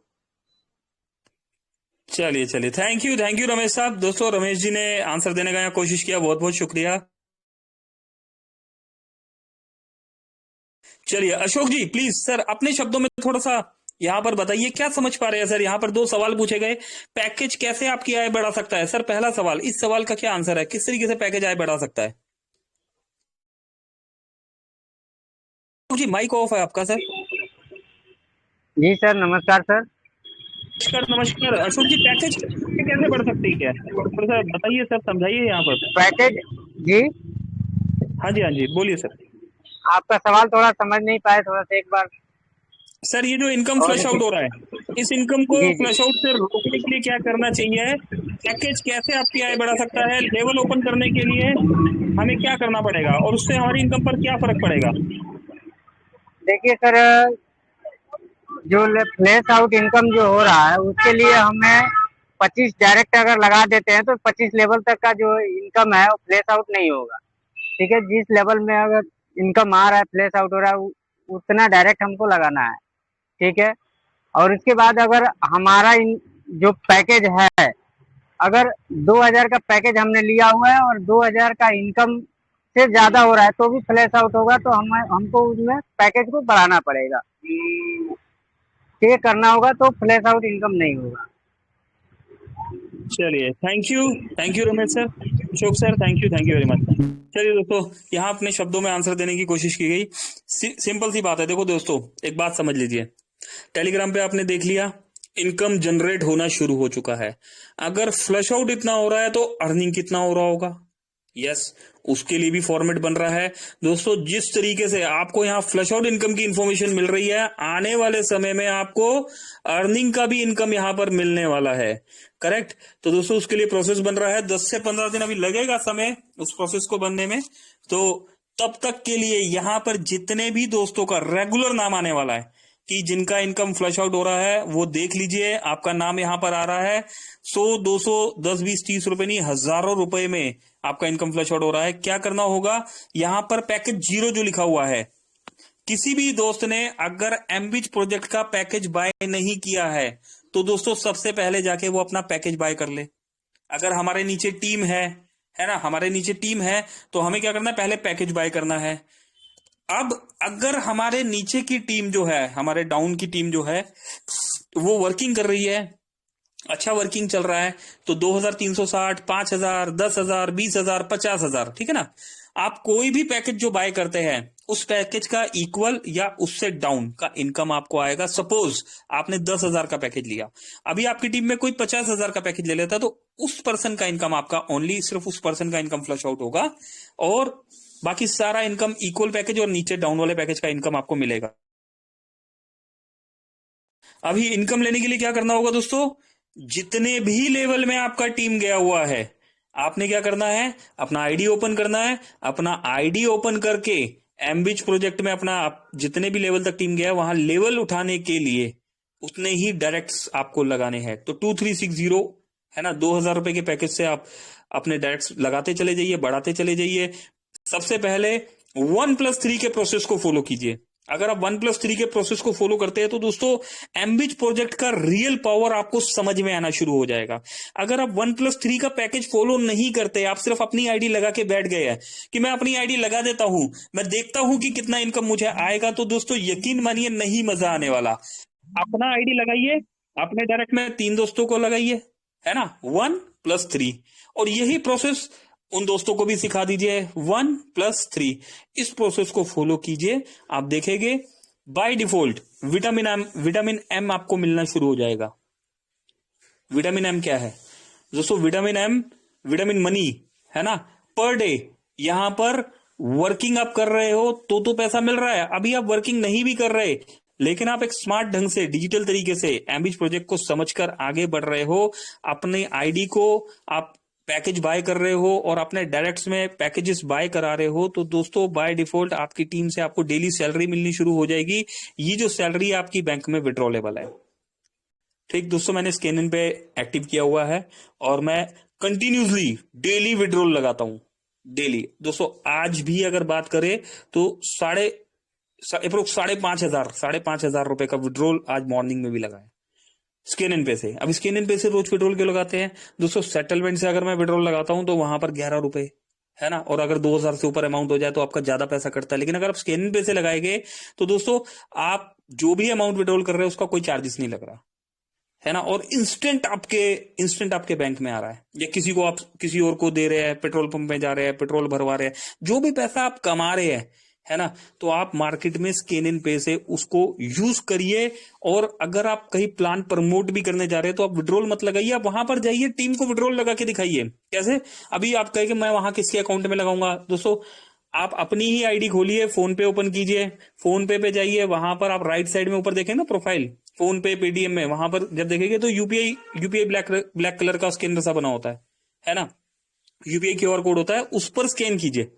चलिए चलिए, थैंक यू रमेश साहब। दोस्तों रमेश जी ने आंसर देने का यहाँ कोशिश किया, बहुत बहुत शुक्रिया। चलिए अशोक जी प्लीज सर अपने शब्दों में थोड़ा सा यहाँ पर बताइए, क्या समझ पा रहे हैं सर? यहाँ पर 2 सवाल पूछे गए, पैकेज कैसे आपकी आय बढ़ा सकता है? सर पहला सवाल, इस सवाल का क्या आंसर है, किस तरीके से पैकेज आय बढ़ा सकता है? जी माइक ऑफ है आपका सर। जी सर नमस्कार सर। नमस्कार नमस्कार अशोक जी, पैकेज कैसे बढ़ सकती है, थोड़ा सा बताइए सर, समझाइए यहाँ पर। पैकेज। जी हाँ जी बोलिए सर। आपका सवाल थोड़ा समझ नहीं पाए, थोड़ा सा एक बार सर ये जो इनकम और फ्लश आउट हो रहा है, इस इनकम को जी जी। फ्लश आउट से रोकने के लिए क्या करना चाहिए? पैकेज कैसे आपकी आय बढ़ा सकता है? लेवल ओपन करने के लिए हमें क्या करना पड़ेगा और उससे हमारी इनकम पर क्या फर्क पड़ेगा? देखिए सर, जो फ्लैश आउट इनकम जो हो रहा है उसके लिए हमें 25 डायरेक्ट अगर लगा देते हैं तो 25 लेवल तक का जो इनकम है वो फ्लैश आउट नहीं होगा। ठीक है, जिस लेवल में अगर इनकम आ रहा है, फ्लैश आउट हो रहा है, उतना डायरेक्ट हमको लगाना है। ठीक है, और उसके बाद अगर हमारा जो पैकेज है, अगर 2000 का पैकेज हमने लिया हुआ है और 2000 का इनकम से ज्यादा हो रहा है तो भी फ्लैश आउट होगा, तो हमको उसमें पैकेज को बढ़ाना पड़ेगा। ये करना होगा तो फ्लैश आउट इनकम नहीं होगा। चलिए thank you Ramesh sir, Ashok sir, thank you very much. चलिए दोस्तों, यहाँ अपने शब्दों में आंसर देने की कोशिश की गई। सिंपल सी बात है। देखो दोस्तों, एक बात समझ लीजिए, टेलीग्राम पे आपने देख लिया, इनकम जनरेट होना शुरू हो चुका है। अगर फ्लश आउट इतना हो रहा है तो अर्निंग कितना हो रहा होगा? यस, उसके लिए भी फॉर्मेट बन रहा है। दोस्तों जिस तरीके से आपको यहाँ फ्लश आउट इनकम की इंफॉर्मेशन मिल रही है, आने वाले समय में आपको अर्निंग का भी इनकम यहाँ पर मिलने वाला है, करेक्ट। तो दोस्तों उसके लिए प्रोसेस बन रहा है, 10 से 15 दिन अभी लगेगा समय उस प्रोसेस को बनने में। तो तब तक के लिए यहाँ पर जितने भी दोस्तों का रेगुलर नाम आने वाला है कि जिनका इनकम फ्लश आउट हो रहा है, वो देख लीजिए, आपका नाम यहाँ पर आ रहा है। 100, 200, 10, 20, 30 रुपए नहीं, हजारों रुपए में आपका इनकम फ्लश आउट हो रहा है। क्या करना होगा, यहाँ पर पैकेज 0 जो लिखा हुआ है, किसी भी दोस्त ने अगर एमबिच प्रोजेक्ट का पैकेज बाय नहीं किया है तो दोस्तों सबसे पहले जाके वो अपना पैकेज बाय कर ले। अगर हमारे नीचे टीम है ना, हमारे नीचे टीम है तो हमें क्या करना है, पहले पैकेज बाय करना है। अब अगर हमारे नीचे की टीम जो है, हमारे डाउन की टीम जो है वो वर्किंग कर रही है, अच्छा वर्किंग चल रहा है, तो 2360, 5000, 10,000, 20,000, 50,000, ठीक है ना। आप कोई भी पैकेज जो बाय करते हैं उस पैकेज का इक्वल या उससे डाउन का इनकम आपको आएगा। सपोज आपने 10,000 का पैकेज लिया, अभी आपकी टीम में कोई 50,000 का पैकेज ले लेता, तो उस पर्सन का इनकम आपका ओनली सिर्फ उस पर्सन का इनकम फ्लश आउट होगा, और बाकी सारा इनकम इक्वल पैकेज और नीचे डाउन वाले पैकेज का इनकम आपको मिलेगा। अभी इनकम लेने के लिए क्या करना होगा दोस्तों, जितने भी लेवल में आपका टीम गया हुआ है, आपने क्या करना है, अपना आईडी ओपन करना है। अपना आईडी ओपन करके एमबिच प्रोजेक्ट में अपना जितने भी लेवल तक टीम गया है वहां लेवल उठाने के लिए उतने ही डायरेक्ट्स आपको लगाने हैं। तो 2360 है ना, 2,000 रुपए के पैकेज से आप अपने डायरेक्ट्स लगाते चले जाइए, बढ़ाते चले जाइए। सबसे पहले 1+3 के प्रोसेस को फॉलो कीजिए। अगर आप 1+3 के प्रोसेस को फॉलो करते हैं तो दोस्तों एमबिच प्रोजेक्ट का रियल पावर आपको समझ में आना शुरू हो जाएगा। अगर आप 1+3 का पैकेज फॉलो नहीं करते, आप सिर्फ अपनी आईडी लगा के बैठ गए हैं कि मैं अपनी आईडी लगा देता हूं, मैं देखता हूं कि कितना इनकम मुझे आएगा, तो दोस्तों यकीन मानिए नहीं मजा आने वाला। अपना आईडी लगाइए, अपने डायरेक्ट में 3 दोस्तों को लगाइए, है ना, 1+3, और यही प्रोसेस उन दोस्तों को भी सिखा दीजिए, 1+3। इस प्रोसेस को फॉलो कीजिए, आप देखेंगे बाय डिफॉल्ट विटामिन एम आपको मिलना शुरू हो जाएगा। विटामिन एम क्या है दोस्तों, विटामिन एम विटामिन मनी है ना, पर डे। यहां पर वर्किंग आप कर रहे हो तो पैसा मिल रहा है। अभी आप वर्किंग नहीं भी कर रहे, लेकिन आप एक स्मार्ट ढंग से डिजिटल तरीके से एमबिच प्रोजेक्ट को समझकर आगे बढ़ रहे हो, अपने आईडी को आप पैकेज बाय कर रहे हो और अपने डायरेक्ट्स में पैकेजेस बाय करा रहे हो, तो दोस्तों बाय डिफॉल्ट आपकी टीम से आपको डेली सैलरी मिलनी शुरू हो जाएगी। ये जो सैलरी आपकी बैंक में विड्रॉलेबल है। ठीक दोस्तों, मैंने स्कैन पे एक्टिव किया हुआ है और मैं कंटिन्यूसली डेली विड्रॉल लगाता हूं, डेली। दोस्तों आज भी अगर बात करें तो अप्रोक्स 5,500 रुपए का विड्रॉल आज मॉर्निंग में भी लगा है स्कैन इन पे से। अब स्कैन इन पे से रोज विड्रॉल क्यों लगाते हैं दोस्तों, सेटलमेंट से अगर मैं विड्रॉल लगाता हूं तो वहां पर 11 रुपए है ना, और अगर 2,000 से ऊपर अमाउंट हो जाए तो आपका ज्यादा पैसा कटता है। लेकिन अगर आप स्कैन इन पे से लगाएंगे तो दोस्तों आप जो भी अमाउंट विड्रॉल कर रहे हैं उसका कोई चार्जेस नहीं लग रहा है ना, और इंस्टेंट आपके बैंक में आ रहा है, या किसी को आप किसी और को दे रहे हैं, पेट्रोल पंप में जा रहे हैं, पेट्रोल भरवा रहे हैं, जो भी पैसा आप कमा रहे हैं है ना, तो आप मार्केट में स्कैन इन पे से उसको यूज करिए। और अगर आप कहीं प्लान प्रमोट भी करने जा रहे हैं तो आप विड्रॉल मत लगाइए, आप वहां पर जाइए, टीम को विड्रॉल लगा के दिखाइए। कैसे, अभी आप कहेंगे मैं वहां किसके अकाउंट में लगाऊंगा, दोस्तों आप अपनी ही आईडी खोलिए, फोन पे ओपन कीजिए, फोन पे जाइए, वहां पर आप राइट साइड में ऊपर देखें ना प्रोफाइल, फोन पे पेटीएम में, वहां पर जब देखेंगे तो यूपीआई ब्लैक कलर का स्कैनर सा बना होता है ना, यूपीआई क्यूआर कोड होता है, उस पर स्कैन कीजिए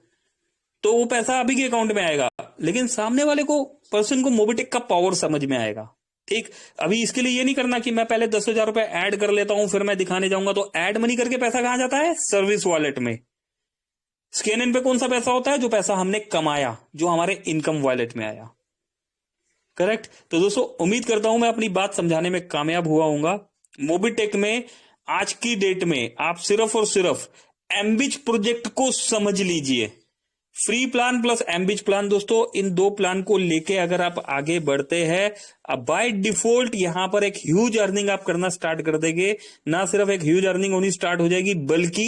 तो वो पैसा अभी के अकाउंट में आएगा, लेकिन सामने वाले को पर्सन को मोबिटेक का पावर समझ में आएगा। ठीक, अभी इसके लिए ये नहीं करना कि मैं पहले 10,000 रुपए ऐड कर लेता हूं फिर मैं दिखाने जाऊंगा, तो ऐड मनी करके पैसा कहां जाता है, सर्विस वॉलेट में। स्कैन इन पे कौन सा पैसा होता है, जो पैसा हमने कमाया, जो हमारे इनकम वॉलेट में आया। करेक्ट। तो दोस्तों उम्मीद करता हूं मैं अपनी बात समझाने में कामयाब हुआ हूंगा। मोबिटेक में आज की डेट में आप सिर्फ और सिर्फ एमबिच प्रोजेक्ट को समझ लीजिए। फ्री प्लान प्लस एमबिच प्लान, दोस्तों इन 2 प्लान को लेके अगर आप आगे बढ़ते हैं, अब बाय डिफॉल्ट यहां पर एक ह्यूज अर्निंग आप करना स्टार्ट कर देंगे। ना सिर्फ एक ह्यूज अर्निंग होनी स्टार्ट हो जाएगी, बल्कि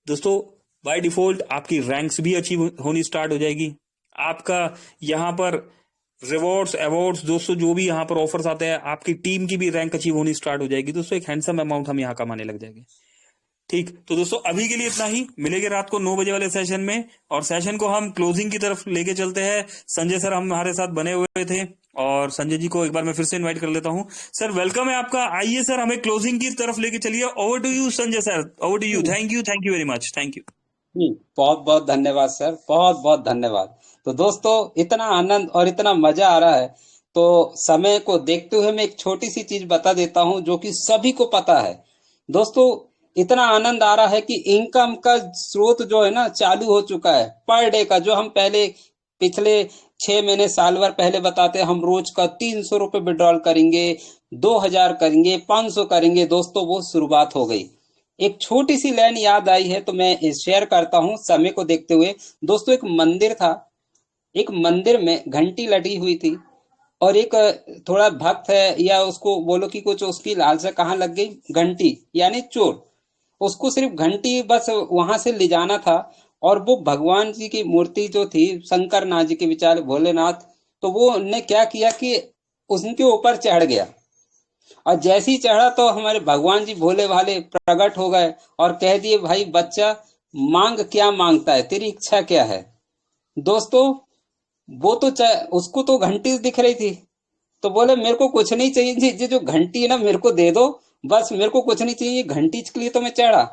दोस्तों बाय डिफॉल्ट आपकी रैंक्स भी अचीव होनी स्टार्ट हो जाएगी। आपका यहां पर रिवॉर्ड्स अवार्ड्स दोस्तों जो भी यहां पर ऑफर्स आते हैं, आपकी टीम की भी रैंक अचीव होनी स्टार्ट हो जाएगी। दोस्तों एक हैंडसम अमाउंट हम यहां कमाने लग जाएंगे। ठीक, तो दोस्तों अभी के लिए इतना ही, मिलेंगे रात को 9 बजे वाले सेशन में, और सेशन को हम क्लोजिंग की तरफ लेके चलते हैं। संजय सर हमारे साथ बने हुए थे, और संजय जी को एक बार मैं फिर से इनवाइट कर लेता हूं। सर वेलकम है आपका, आइए सर हमें क्लोजिंग की तरफ लेके चलिए। Over to you Sanjay sir, over to you. Thank you very much, thank you. बहुत बहुत धन्यवाद सर, बहुत बहुत धन्यवाद। तो दोस्तों इतना आनंद और इतना मजा आ रहा है, तो समय को देखते हुए मैं एक छोटी सी चीज बता देता हूं जो कि सभी को पता है। दोस्तों इतना आनंद आ रहा है कि इनकम का स्रोत जो है ना चालू हो चुका है पर डे का, जो हम पहले पिछले 6 महीने साल भर पहले बताते हैं हम रोज का 300 रुपए विड्रॉल करेंगे, 2000 करेंगे, 500 करेंगे दोस्तों, वो शुरुआत हो गई। एक छोटी सी लाइन याद आई है तो मैं शेयर करता हूँ समय को देखते हुए। दोस्तों एक मंदिर था, एक मंदिर में घंटी लगी हुई थी, और एक थोड़ा भक्त है, या उसको बोलो कि कुछ उसकी लालसा कहाँ लग गई, घंटी यानी चोर। उसको सिर्फ घंटी बस वहां से ले जाना था, और वो भगवान जी की मूर्ति जो थी, शंकर नाथ जी के विचार भोलेनाथ, तो वो ने क्या किया कि उनके ऊपर चढ़ गया। और जैसे ही चढ़ा तो हमारे भगवान जी भोले भाले प्रकट हो गए और कह दिए, भाई बच्चा मांग, क्या मांगता है, तेरी इच्छा क्या है। दोस्तों वो तो उसको तो घंटी दिख रही थी, तो बोले मेरे को कुछ नहीं चाहिए जी, ये जो घंटी है ना मेरे को दे दो, बस मेरे को कुछ नहीं चाहिए, घंटी के लिए तो मैं चढ़ा।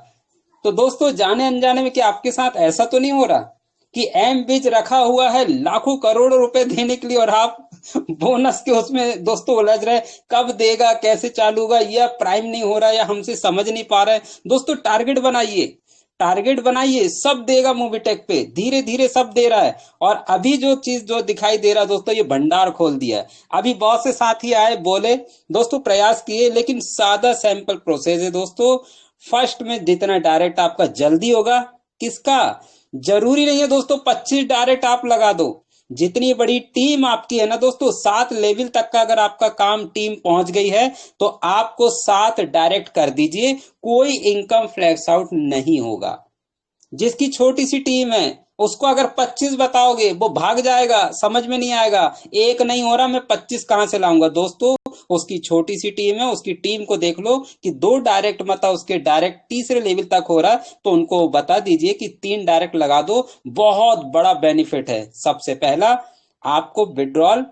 तो दोस्तों जाने अनजाने में क्या आपके साथ ऐसा तो नहीं हो रहा कि एम बीज रखा हुआ है लाखों करोड़ों रुपए देने के लिए, और आप बोनस के उसमें दोस्तों उलझ रहे, कब देगा, कैसे चालू होगा, या प्राइम नहीं हो रहा, या हमसे समझ नहीं पा रहा है। दोस्तों टारगेट बनाइए, टारगेट बनाइए, सब देगा मूवीटेक पे, धीरे धीरे सब दे रहा है। और अभी जो चीज जो दिखाई दे रहा है दोस्तों, ये भंडार खोल दिया है। अभी बहुत से साथी आए, बोले दोस्तों, प्रयास किए, लेकिन सादा सैंपल प्रोसेस है दोस्तों। फर्स्ट में जितना डायरेक्ट आपका जल्दी होगा, किसका, जरूरी नहीं है दोस्तों 25 डायरेक्ट आप लगा दो। जितनी बड़ी टीम आपकी है ना दोस्तों, 7 लेवल तक का अगर आपका काम टीम पहुंच गई है, तो आपको 7 डायरेक्ट कर दीजिए, कोई इनकम फ्लैश आउट नहीं होगा। जिसकी छोटी सी टीम है उसको अगर 25 बताओगे, वो भाग जाएगा, समझ में नहीं आएगा, एक नहीं हो रहा, मैं 25 कहां से लाऊंगा। दोस्तों उसकी छोटी सी टीम है, उसकी टीम को देख लो कि 2 डायरेक्ट मत उसके डायरेक्ट तीसरे लेवल तक हो रहा, तो उनको बता दीजिए कि 3 डायरेक्ट लगा दो। बहुत बड़ा बेनिफिट है। सबसे पहला, आपको विड्रॉल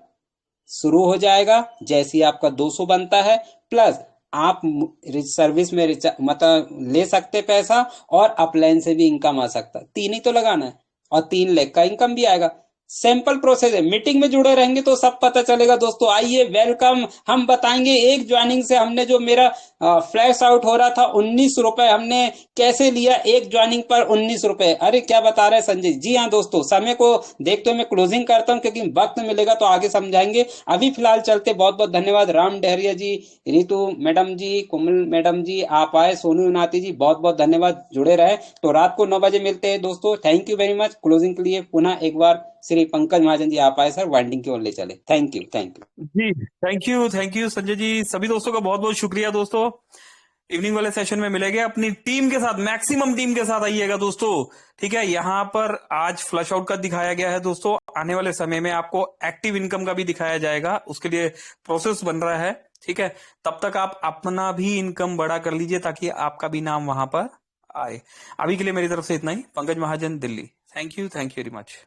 शुरू हो जाएगा जैसे ही आपका 200 बनता है, प्लस आप सर्विस में मतलब ले सकते पैसा, और अपलाइन से भी इनकम आ सकता है। 3 ही तो लगाना है, और 3 लाख का इनकम भी आएगा। सिंपल प्रोसेस है, मीटिंग में जुड़े रहेंगे तो सब पता चलेगा दोस्तों। आइए, वेलकम, हम बताएंगे एक ज्वाइनिंग से हमने जो मेरा फ्लैश आउट हो रहा था 19 रुपए, हमने कैसे लिया एक ज्वाइनिंग पर 19 रुपए। अरे क्या बता रहे हैं संजय जी। हाँ दोस्तों, समय को देखते हुए मैं क्लोजिंग करता हूँ, क्योंकि वक्त मिलेगा तो आगे समझाएंगे। अभी फिलहाल चलते, बहुत बहुत धन्यवाद। राम डहरिया जी, रितु मैडम जी, कोमल मैडम जी, आप आए, सोनू नाती जी, बहुत बहुत धन्यवाद, जुड़े रहे। तो रात को 9 बजे मिलते हैं दोस्तों। Thank you very much. Closing के लिए पुनः एक बार श्री पंकज महाजन जी आप आए सर, वाइंडिंग की ओर ले चले। Thank you, thank you ji. Thank you Sanjay ji. सभी दोस्तों का बहुत बहुत शुक्रिया दोस्तों। इवनिंग वाले सेशन में मिलेंगे अपनी टीम के साथ, मैक्सिमम टीम के साथ आइएगा दोस्तों। ठीक है, यहाँ पर आज फ्लश आउट का दिखाया गया है दोस्तों। आने वाले समय में आपको एक्टिव इनकम का भी दिखाया जाएगा, उसके लिए प्रोसेस बन रहा है। ठीक है, तब तक आप अपना भी इनकम बड़ा कर लीजिए ताकि आपका भी नाम वहां पर आए। अभी के लिए मेरी तरफ से इतना ही। Pankaj Mahajan, Delhi. Thank you very much.